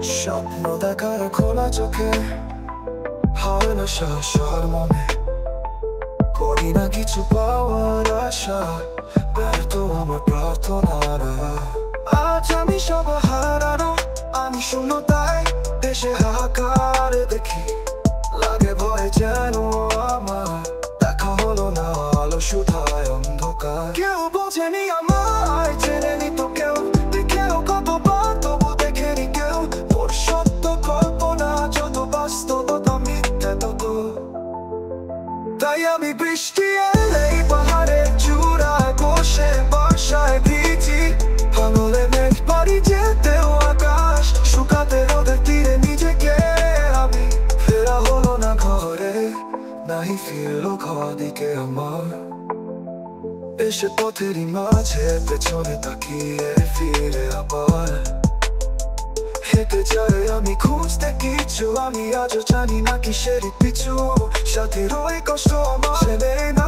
স্বপ্ন দেখার খোলা চোখে হয় না শহর মনে, করি না কিছু পাওয়ার আশা, ব্যর্থ আমার প্রার্থনারা। আজ আমি সব হারানো, আমি শূন্যতায় দেশে হাহাকার দেখি, লাগে ভয় যেন আমার দেখা হলো না, আলো শুধায় অন্ধকার। কেউ বোঝেনি আমায়, চেনেনি তো কেউ, দেখেও কতবার তবু দেখেনি কেউ। ওর সত্য কল্পনা যত, বাস্তবতা মিথ্যে তত। তাই আমি বৃষ্টি এলেই পাহাড়ের চূড়ায় বসে বর্ষায় ভিজি, ভাঙলে মেঘ বাড়ি যেতেও আকাশ শুকাতে রোদের তীরে নিজেকে আমি। ফেরা হলো না ঘরে, নাহি ফিরলো ঘর দিকে আমার। এসে পথেরই মাঝে পেছনে তাকিয়ে ফিরে আবার হেঁটে যাই আমি খুঁজতে কিছু, আমি আজও জানি না কিসেরই পিছু। সাথীর ওই কষ্ট আমার চেনে না